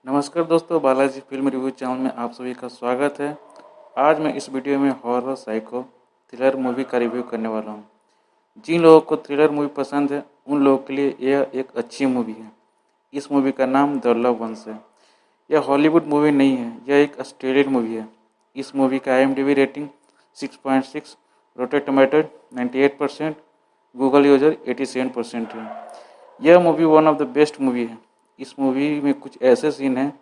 नमस्कार दोस्तों, Balaji film review channel में आप सभी का स्वागत है। आज मैं इस वीडियो में हॉरर साइको थ्रिलर मूवी का रिव्यू करने वाला हूं। जिन लोगों को थ्रिलर मूवी पसंद है उन लोगों के लिए यह एक अच्छी मूवी है। इस मूवी का नाम द लव वंस है। यह हॉलीवुड मूवी नहीं है, यह एक ऑस्ट्रेलियन मूवी है। इस मूवी का IMDb rating 6.6, rotate tomato 98%, Google user 87% है। यह movie one of the best movie है। इस मूवी में कुछ ऐसे सीन हैं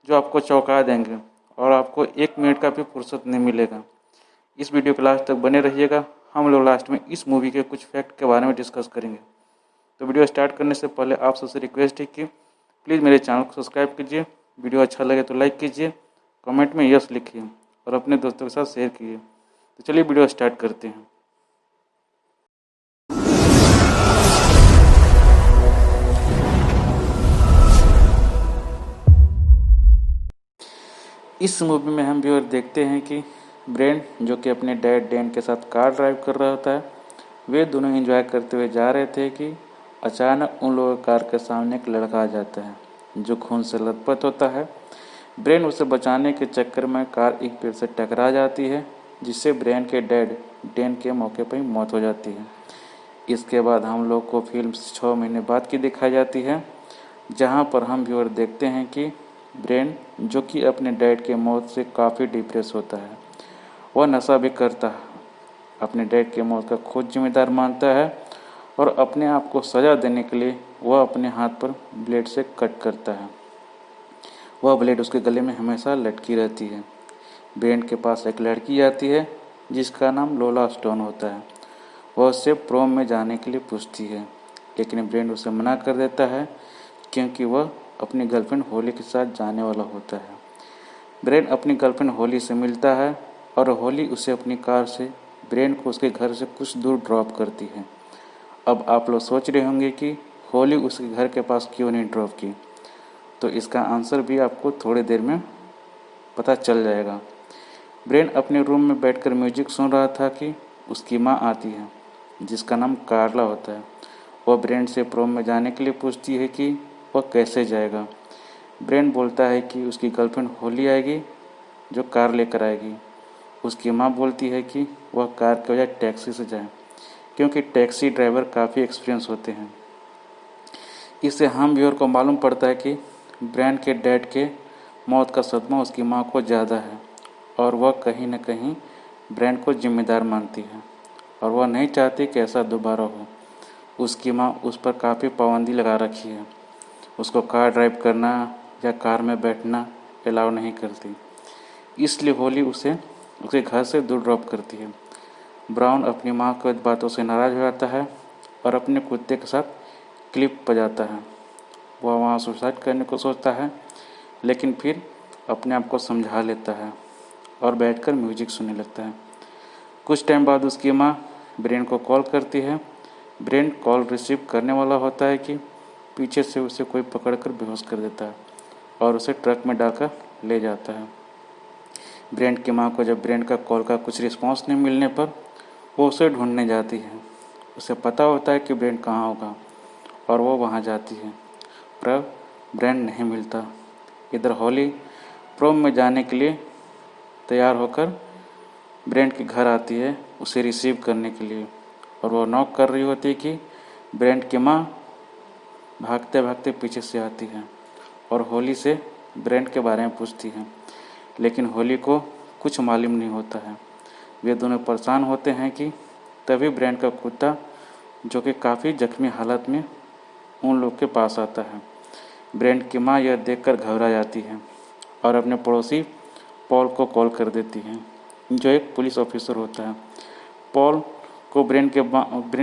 जो आपको चौंका देंगे और आपको 1 मिनट का भी फुर्सत नहीं मिलेगा। इस वीडियो के लास्ट तक बने रहिएगा। हम लोग लास्ट में इस मूवी के कुछ फैक्ट के बारे में डिस्कस करेंगे। तो वीडियो स्टार्ट करने से पहले आप सबसे रिक्वेस्ट है कि प्लीज़ मेरे चैनल को सब्सक्राइब कीजिए। वीडियो अच्छा लगे तो लाइक कीजिए, कमेंट में यस लिखिए और अपने दोस्तों के साथ शेयर कीजिए। तो चलिए वीडियो स्टार्ट करते हैं। इस मूवी में हम व्यूअर देखते हैं कि ब्रेन, जो कि अपने डैड डैन के साथ कार ड्राइव कर रहा होता है, वे दोनों एंजॉय करते हुए जा रहे थे कि अचानक उन लोगों की कार के सामने एक लड़का आ जाता है जो खून से लथपथ होता है। ब्रेन उसे बचाने के चक्कर में कार एक पेड़ से टकरा जाती है, जिससे ब्रेन के डैड डैन के मौके पर ही मौत हो जाती है। इसके बाद हम लोग को फिल्म 6 महीने बाद की दिखाई जाती है, जहाँ पर हम व्यूअर देखते हैं कि ब्रेन, जो कि अपने डैड के मौत से काफ़ी डिप्रेस होता है, वह नशा भी करता है, अपने डैड के मौत का खुद जिम्मेदार मानता है और अपने आप को सज़ा देने के लिए वह अपने हाथ पर ब्लेड से कट करता है। वह ब्लेड उसके गले में हमेशा लटकी रहती है। ब्रेन के पास एक लड़की आती है जिसका नाम लोला स्टोन होता है। वह उससे प्रोम में जाने के लिए पूछती है, लेकिन ब्रेन उसे मना कर देता है क्योंकि वह अपनी गर्लफ्रेंड होली के साथ जाने वाला होता है। ब्रेन अपनी गर्लफ्रेंड होली से मिलता है और होली उसे अपनी कार से ब्रेन को उसके घर से कुछ दूर ड्रॉप करती है। अब आप लोग सोच रहे होंगे कि होली उसके घर के पास क्यों नहीं ड्रॉप की, तो इसका आंसर भी आपको थोड़ी देर में पता चल जाएगा। ब्रेन अपने रूम में बैठकर म्यूजिक सुन रहा था कि उसकी माँ आती है, जिसका नाम कार्ला होता है। वह ब्रेन से प्रोम में जाने के लिए पूछती है कि वह कैसे जाएगा। ब्रेन बोलता है कि उसकी गर्लफ्रेंड होली आएगी जो कार लेकर आएगी। उसकी माँ बोलती है कि वह कार के बजाय टैक्सी से जाए, क्योंकि टैक्सी ड्राइवर काफ़ी एक्सपीरियंस होते हैं। इससे हम व्यूअर को मालूम पड़ता है कि ब्रेन के डैड के मौत का सदमा उसकी माँ को ज़्यादा है और वह कहीं न कहीं ब्रेन को जिम्मेदार मानती है और वह नहीं चाहती कि ऐसा दोबारा हो। उसकी माँ उस पर काफ़ी पाबंदी लगा रखी है। उसको कार ड्राइव करना या कार में बैठना अलाउ नहीं करती, इसलिए होली उसे उसके घर से दूर ड्रॉप करती है। ब्राउन अपनी माँ की बातों से नाराज़ हो जाता है और अपने कुत्ते के साथ क्लिप बजाता है। वह वहाँ सुसाइड करने को सोचता है, लेकिन फिर अपने आप को समझा लेता है और बैठकर म्यूजिक सुनने लगता है। कुछ टाइम बाद उसकी माँ ब्रेन को कॉल करती है। ब्रेन कॉल रिसीव करने वाला होता है कि पीछे से उसे कोई पकड़कर बेहोश कर देता है और उसे ट्रक में डालकर ले जाता है। ब्रेन की माँ को जब ब्रेन का कॉल का कुछ रिस्पॉन्स नहीं मिलने पर वो उसे ढूंढने जाती है। उसे पता होता है कि ब्रेन कहाँ होगा और वो वहाँ जाती है, पर ब्रेन नहीं मिलता। इधर होली प्रोम में जाने के लिए तैयार होकर ब्रेन के घर आती है उसे रिसीव करने के लिए, और वो नॉक कर रही होती है कि ब्रेन की माँ भागते भागते पीछे से आती है और होली से ब्रेन के बारे में पूछती है, लेकिन होली को कुछ मालूम नहीं होता है। वे दोनों परेशान होते हैं कि तभी ब्रेन का कुत्ता, जो कि काफ़ी जख्मी हालत में उन लोग के पास आता है। ब्रेन की माँ यह देखकर घबरा जाती है और अपने पड़ोसी पॉल को कॉल कर देती है, जो एक पुलिस ऑफिसर होता है। पॉल को ब्रेन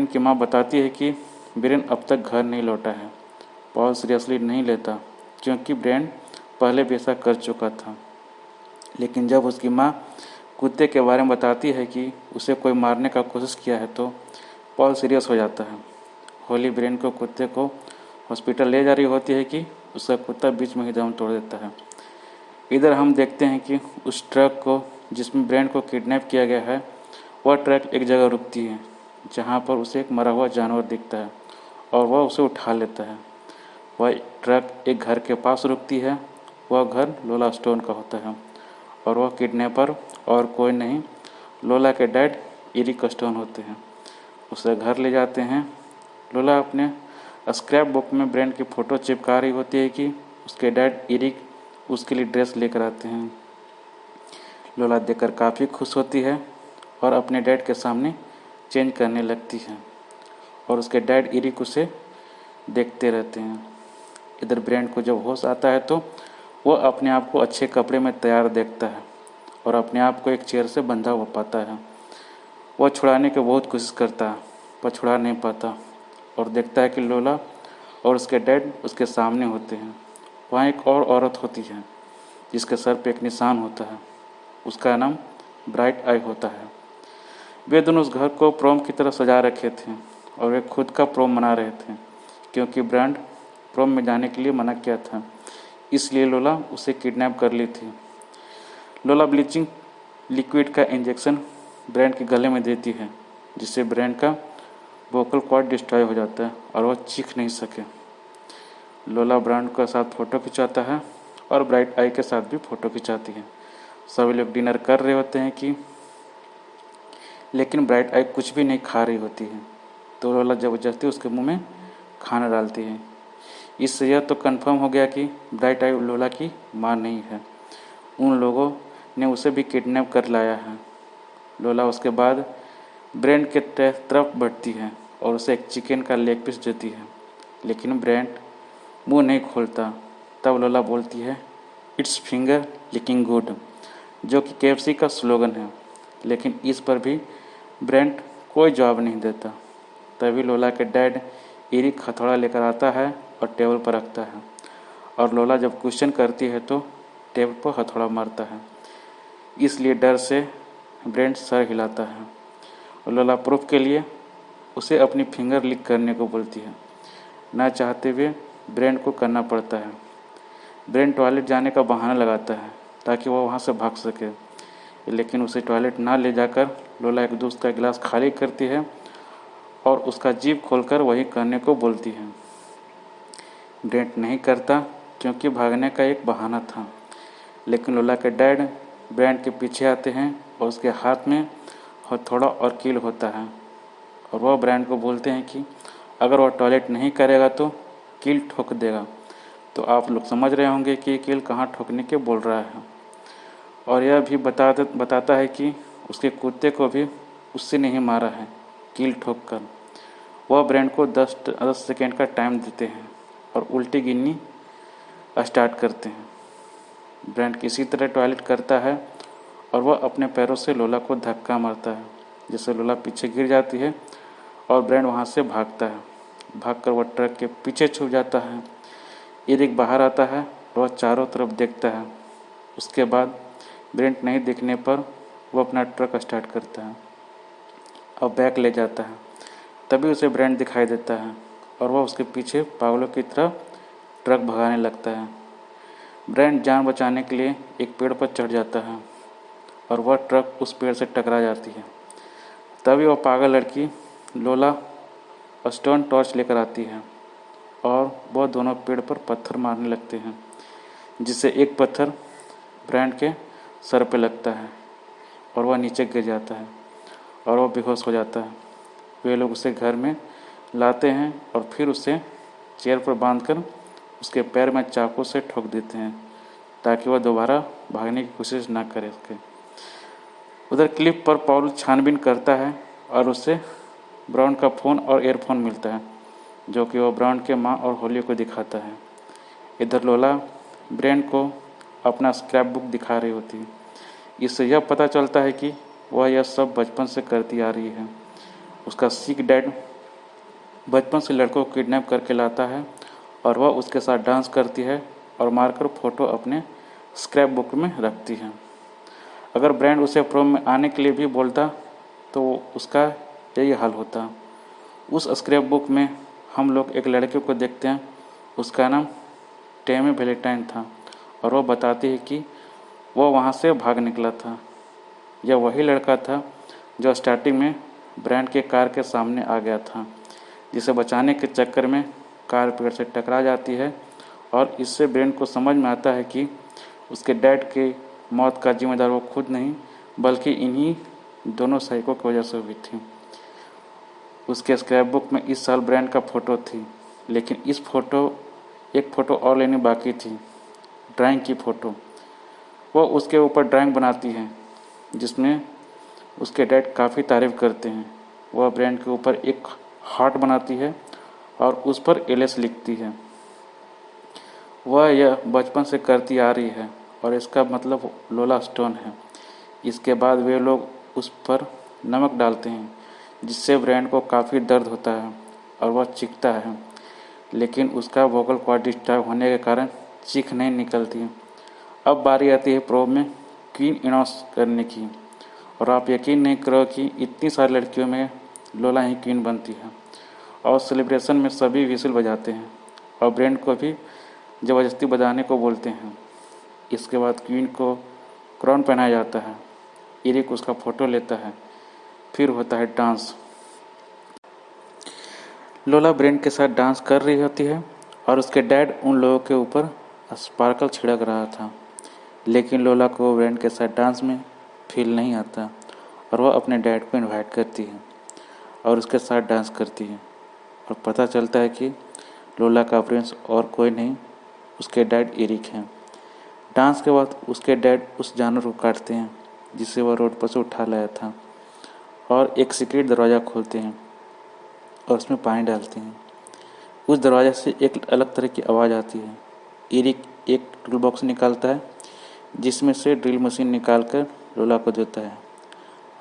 की माँ बताती है कि ब्रेन अब तक घर नहीं लौटा है। पॉल सीरियसली नहीं लेता, क्योंकि ब्रेन पहले भी ऐसा कर चुका था। लेकिन जब उसकी माँ कुत्ते के बारे में बताती है कि उसे कोई मारने का कोशिश किया है, तो पॉल सीरियस हो जाता है। होली ब्रेन को कुत्ते को हॉस्पिटल ले जा रही होती है कि उसका कुत्ता बीच में ही दम तोड़ देता है। इधर हम देखते हैं कि उस ट्रक को जिसमें ब्रेन को किडनैप किया गया है, वह ट्रक एक जगह रुकती है जहाँ पर उसे एक मरा हुआ जानवर दिखता है और वह उसे उठा लेता है। वह ट्रक एक घर के पास रुकती है वह घर लोला स्टोन का होता है और वह किडनैपर और कोई नहीं लोला के डैड एरिक स्टोन होते हैं। उसे घर ले जाते हैं। लोला अपने स्क्रैप बुक में ब्रेंड की फ़ोटो चिपका रही होती है कि उसके डैड एरिक उसके लिए ड्रेस लेकर आते हैं। लोला देखकर काफ़ी खुश होती है और अपने डैड के सामने चेंज करने लगती है और उसके डैड एरिक उसे देखते रहते हैं। इधर ब्रेंड को जब होश आता है तो वह अपने आप को अच्छे कपड़े में तैयार देखता है और अपने आप को एक चेयर से बंधा हुआ पाता है। वह छुड़ाने की बहुत कोशिश करता है पर छुड़ा नहीं पाता और देखता है कि लोला और उसके डैड उसके सामने होते हैं। वहाँ एक और औरत होती है जिसके सर पे एक निशान होता है। उसका नाम ब्राइट आई होता है। वे दोनों उस घर को प्रोम की तरह सजा रखे थे और वे खुद का प्रोम मना रहे थे क्योंकि ब्रांड प्रोम में जाने के लिए मना किया था, इसलिए लोला उसे किडनैप कर ली थी। लोला ब्लीचिंग लिक्विड का इंजेक्शन ब्रांड के गले में देती है जिससे ब्रांड का वोकल कॉर्ड डिस्ट्रॉय हो जाता है और वह चीख नहीं सके। लोला ब्रांड के साथ फ़ोटो खिंचाता है और ब्राइट आई के साथ भी फ़ोटो खिंचाती है। सभी लोग डिनर कर रहे होते हैं कि लेकिन ब्राइट आई कुछ भी नहीं खा रही होती है तो लोला ज़बरदस्ती उसके मुंह में खाना डालती है। इससे यह तो कंफर्म हो गया कि ब्राइट आई लोला की माँ नहीं है, उन लोगों ने उसे भी किडनैप कर लाया है। लोला उसके बाद ब्रेंड के तरफ बढ़ती है और उसे एक चिकन का लेग पीस देती है लेकिन ब्रेंड मुंह नहीं खोलता। तब लोला बोलती है इट्स फिंगर लिकिंग गुड, जो कि केएफसी का स्लोगन है, लेकिन इस पर भी ब्रेंड कोई जवाब नहीं देता। तभी लोला के डैड एरिक हथौड़ा लेकर आता है और टेबल पर रखता है और लोला जब क्वेश्चन करती है तो टेबल पर हथौड़ा मारता है। इसलिए डर से ब्रेंड सर हिलाता है और लोला प्रूफ के लिए उसे अपनी फिंगर लिक करने को बोलती है। ना चाहते हुए ब्रेंड को करना पड़ता है। ब्रेंड टॉयलेट जाने का बहाना लगाता है ताकि वह वहाँ से भाग सके, लेकिन उसे टॉयलेट ना ले जाकर लोला एक दूसरे का गिलास खाली करती है और उसका जीभ खोलकर वही करने को बोलती है। ब्रेंड नहीं करता क्योंकि भागने का एक बहाना था, लेकिन लोला के डैड ब्रेंड के पीछे आते हैं और उसके हाथ में हथौड़ा और कील होता है और वह ब्रेंड को बोलते हैं कि अगर वह टॉयलेट नहीं करेगा तो कील ठोक देगा। तो आप लोग समझ रहे होंगे कि कील कहाँ ठोकने के बोल रहा है। और यह भी बताता है कि उसके कुत्ते को भी उससे नहीं मारा है कील ठोक कर। वह ब्रेंड को 10 सेकेंड का टाइम देते हैं और उल्टी गिननी स्टार्ट करते हैं। ब्रेंड किसी तरह टॉयलेट करता है और वह अपने पैरों से लोला को धक्का मारता है जिससे लोला पीछे गिर जाती है और ब्रेंड वहाँ से भागता है। भागकर वह ट्रक के पीछे छुप जाता है। एरिक बाहर आता है और वह चारों तरफ देखता है। उसके बाद ब्रेंड नहीं दिखने पर वह अपना ट्रक स्टार्ट करता है और बैक ले जाता है। तभी उसे ब्रेंड दिखाई देता है और वह उसके पीछे पागलों की तरह ट्रक भगाने लगता है। ब्रेंड जान बचाने के लिए एक पेड़ पर चढ़ जाता है और वह ट्रक उस पेड़ से टकरा जाती है। तभी वह पागल लड़की लोला स्टोन टॉर्च लेकर आती है और वह दोनों पेड़ पर पत्थर मारने लगते हैं, जिससे एक पत्थर ब्रेंड के सर पे लगता है और वह नीचे गिर जाता है और वह बेहोश हो जाता है। वे लोग उसे घर में लाते हैं और फिर उसे चेयर पर बांधकर उसके पैर में चाकू से ठोक देते हैं ताकि वह दोबारा भागने की कोशिश ना कर सके। उधर क्लिप पर पॉल छानबीन करता है और उसे ब्राउन का फ़ोन और एयरफोन मिलता है जो कि वह ब्राउन के माँ और होली को दिखाता है। इधर लोला ब्रेंड को अपना स्क्रैप बुक दिखा रही होती है। इससे यह पता चलता है कि वह यह सब बचपन से करती आ रही है। उसका सिक डैड बचपन से लड़कों को किडनैप करके लाता है और वह उसके साथ डांस करती है और मारकर फ़ोटो अपने स्क्रैप बुक में रखती है। अगर ब्रेंड उसे प्रोम में आने के लिए भी बोलता तो उसका यही हाल होता। उस स्क्रैप बुक में हम लोग एक लड़के को देखते हैं, उसका नाम टेमी वैलेंटाइन था और वह बताती है कि वह वहाँ से भाग निकला था। यह वही लड़का था जो स्टार्टिंग में ब्रेंड के कार के सामने आ गया था, जिसे बचाने के चक्कर में कार पेड़ से टकरा जाती है और इससे ब्रेन को समझ में आता है कि उसके डैड के मौत का जिम्मेदार वो खुद नहीं बल्कि इन्हीं दोनों साइको की वजह से हुई थी। उसके स्क्रैप बुक में इस साल ब्रेन का फ़ोटो थी, लेकिन एक फ़ोटो और लेनी बाकी थी, ड्राइंग की फ़ोटो। वो उसके ऊपर ड्राइंग बनाती है जिसमें उसके डैड काफ़ी तारीफ़ करते हैं। वह ब्रेन के ऊपर एक हार्ट बनाती है और उस पर एलएस लिखती है। वह यह बचपन से करती आ रही है और इसका मतलब लोला स्टोन है। इसके बाद वे लोग उस पर नमक डालते हैं जिससे ब्रेन को काफ़ी दर्द होता है और वह चीखता है, लेकिन उसका वोकल कॉर्ड डिस्टर्ब होने के कारण चीख नहीं निकलती। अब बारी आती है प्रोब में क्वीन अनाउंस करने की, और आप यकीन नहीं करोगे कि इतनी सारी लड़कियों में लोला ही क्वीन बनती है। और सेलिब्रेशन में सभी विसिल बजाते हैं और ब्रेन को भी ज़बरदस्ती बजाने को बोलते हैं। इसके बाद क्वीन को क्राउन पहनाया जाता है। एरिक उसका फ़ोटो लेता है। फिर होता है डांस। लोला ब्रेन के साथ डांस कर रही होती है और उसके डैड उन लोगों के ऊपर स्पार्कल छिड़क रहा था, लेकिन लोला को ब्रेन के साथ डांस में फील नहीं आता और वह अपने डैड को इनवाइट करती है और उसके साथ डांस करती है और पता चलता है कि लोला का प्रिंस और कोई नहीं, उसके डैड एरिक हैं। डांस के बाद उसके डैड उस जानवर को काटते हैं जिसे वह रोड पर से उठा लाया था और एक सीक्रेट दरवाज़ा खोलते हैं और उसमें पानी डालते हैं। उस दरवाज़े से एक अलग तरह की आवाज़ आती है। एरिक एक टूल बॉक्स निकालता है जिसमें से ड्रिल मशीन निकाल कर लोला को देता है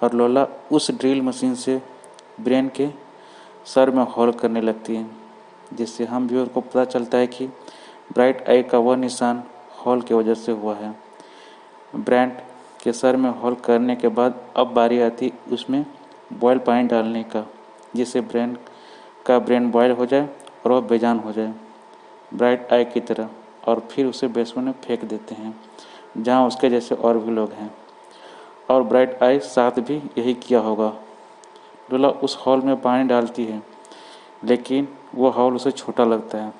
और लोला उस ड्रिल मशीन से ब्रेन के सर में होल करने लगती है, जिससे हम व्यूअर को पता चलता है कि ब्राइट आई का वह निशान होल की वजह से हुआ है। ब्रेन के सर में होल करने के बाद अब बारी आती उसमें बॉयल पानी डालने का, जिससे ब्रेन बॉयल हो जाए और वह बेजान हो जाए ब्राइट आई की तरह, और फिर उसे बेसमेंट में फेंक देते हैं जहाँ उसके जैसे और भी लोग हैं और ब्राइट आई साथ भी यही किया होगा। लोला उस हॉल में पानी डालती है, लेकिन वो हॉल उसे छोटा लगता है।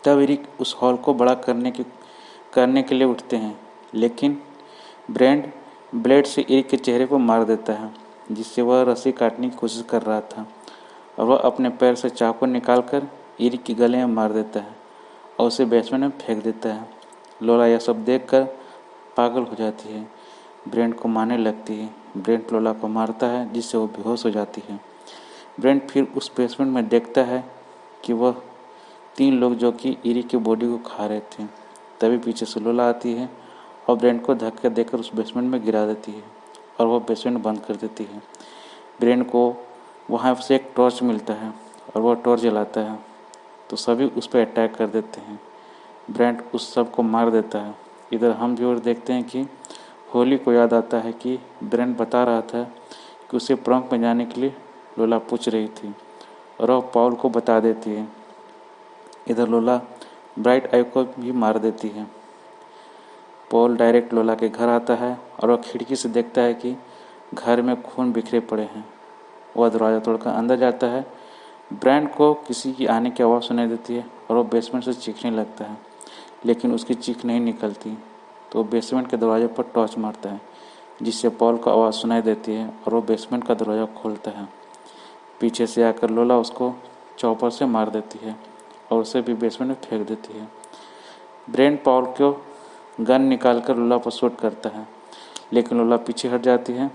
तब एरिक उस हॉल को बड़ा करने के लिए उठते हैं, लेकिन ब्रेंड ब्लेड से एरिक के चेहरे को मार देता है, जिससे वह रस्सी काटने की कोशिश कर रहा था और वह अपने पैर से चाकू निकालकर एरिक के गले में मार देता है और उसे बेसमेंट में फेंक देता है। लोला यह सब देखकर पागल हो जाती है, ब्रेंड को मारने लगती है। ब्रेंड लोला को मारता है जिससे वो बेहोश हो जाती है। ब्रेंड फिर उस बेसमेंट में देखता है कि वह 3 लोग जो कि एरिक की बॉडी को खा रहे थे। तभी पीछे से लोला आती है और ब्रेंड को धक्का देकर उस बेसमेंट में गिरा देती है और वह बेसमेंट बंद कर देती है। ब्रेंड को वहाँ से एक टॉर्च मिलता है और वह टॉर्च जलाता है तो सभी उस पर अटैक कर देते हैं। ब्रेंड उस सब को मार देता है। इधर हम व्यूअर देखते हैं कि होली को याद आता है कि ब्रेंड बता रहा था कि उसे प्रॉन्क में जाने के लिए लोला पूछ रही थी और वह पॉल को बता देती है। इधर लोला ब्राइट आई को भी मार देती है। पॉल डायरेक्ट लोला के घर आता है और वह खिड़की से देखता है कि घर में खून बिखरे पड़े हैं। वह दरवाज़ा तोड़कर अंदर जाता है। ब्रेंड को किसी की आने की आवाज़ सुनाई देती है और वह बेसमेंट से चीखने लगता है, लेकिन उसकी चीख नहीं निकलती तो वो बेसमेंट के दरवाजे पर टॉर्च मारता है, जिससे पॉल को आवाज़ सुनाई देती है और वो बेसमेंट का दरवाज़ा खोलता है। पीछे से आकर लोला उसको चॉपर से मार देती है और उसे भी बेसमेंट में फेंक देती है। ब्रेंड पॉल को गन निकालकर लोला पर शूट करता है, लेकिन लोला पीछे हट जाती है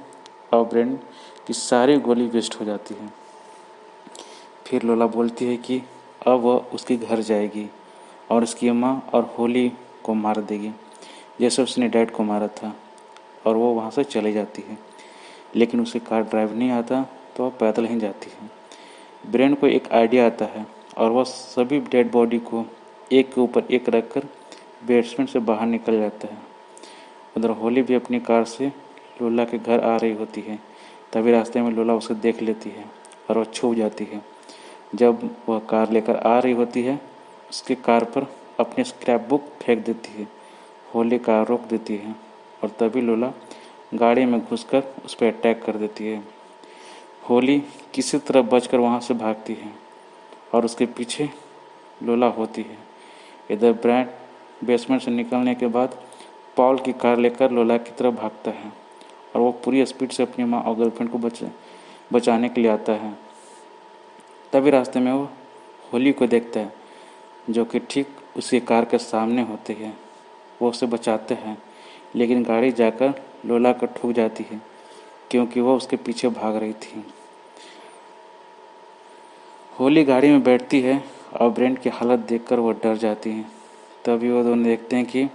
और ब्रेंड की सारी गोली वेस्ट हो जाती है। फिर लोला बोलती है कि अब वह उसके घर जाएगी और उसकी माँ और होली को मार देगी जैसे उसने डैड को मारा था, और वो वहाँ से चली जाती है। लेकिन उसे कार ड्राइव नहीं आता तो वह पैदल ही जाती है। ब्रेंड को एक आइडिया आता है और वह सभी डेड बॉडी को एक के ऊपर एक रखकर बेसमेंट से बाहर निकल जाता है। उधर होली भी अपनी कार से लोला के घर आ रही होती है। तभी रास्ते में लोला उसे देख लेती है और वह छूट जाती है। जब वह कार लेकर आ रही होती है, उसके कार पर अपनी स्क्रैप बुक फेंक देती है। होली कार रोक देती है और तभी लोला गाड़ी में घुसकर उस पर अटैक कर देती है। होली किसी तरह बचकर वहाँ से भागती है और उसके पीछे लोला होती है। इधर ब्रांड बेसमेंट से निकलने के बाद पॉल की कार लेकर लोला की तरफ भागता है और वो पूरी स्पीड से अपनी माँ और गर्लफ्रेंड को बचाने के लिए आता है। तभी रास्ते में वो होली को देखता है जो कि ठीक उसकी कार के सामने होती है। वो उसे बचाते हैं लेकिन गाड़ी जाकर लोला को ठुक जाती है क्योंकि वो उसके पीछे भाग रही थी। होली गाड़ी में बैठती है और ब्रेंट की हालत देखकर वो डर जाती है। तभी वो दोनों देखते हैं कि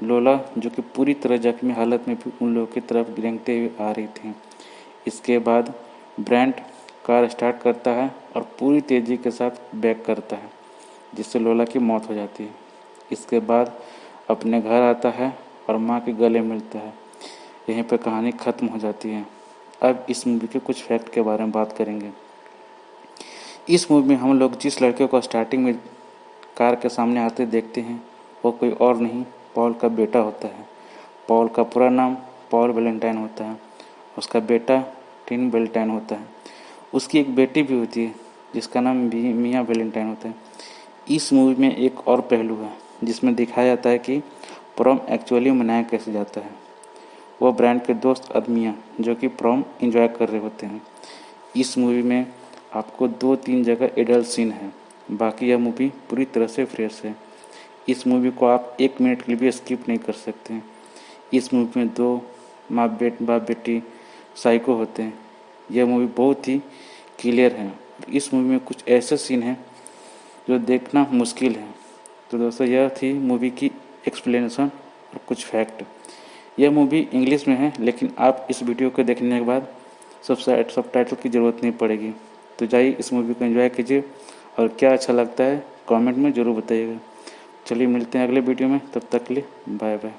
लोला जो कि पूरी तरह जख्मी हालत में भी उन लोगों की तरफ रेंगते हुए आ रही थी। इसके बाद ब्रेंट कार स्टार्ट करता है और पूरी तेज़ी के साथ बैक करता है जिससे लोला की मौत हो जाती है। इसके बाद अपने घर आता है और माँ के गले मिलता है। यहीं पर कहानी ख़त्म हो जाती है। अब इस मूवी के कुछ फैक्ट के बारे में बात करेंगे। इस मूवी में हम लोग जिस लड़के को स्टार्टिंग में कार के सामने आते देखते हैं वो कोई और नहीं पॉल का बेटा होता है। पॉल का पूरा नाम पॉल वैलेंटाइन होता है। उसका बेटा टिम वैलेंटाइन होता है। उसकी एक बेटी भी होती है जिसका नाम भी मिया वैलेंटाइन होता है। इस मूवी में एक और पहलू है जिसमें दिखाया जाता है कि प्रॉम एक्चुअली मनाया कैसे जाता है। वो ब्रांड के दोस्त आदमियाँ जो कि प्रॉम एंजॉय कर रहे होते हैं। इस मूवी में आपको 2-3 जगह एडल्ट सीन है, बाकी यह मूवी पूरी तरह से फ्रेश है। इस मूवी को आप 1 मिनट के लिए भी स्किप नहीं कर सकते हैं। इस मूवी में 2 बाप बेटी साइको होते हैं। यह मूवी बहुत ही क्लियर है। इस मूवी में कुछ ऐसे सीन हैं जो देखना मुश्किल है। तो दोस्तों यह थी मूवी की एक्सप्लेनेशन और कुछ फैक्ट। यह मूवी इंग्लिश में है लेकिन आप इस वीडियो को देखने के बाद सब टाइटल की ज़रूरत नहीं पड़ेगी। तो जाइए इस मूवी को एंजॉय कीजिए और क्या अच्छा लगता है कमेंट में ज़रूर बताइएगा। चलिए मिलते हैं अगले वीडियो में, तब तक के लिए बाय बाय।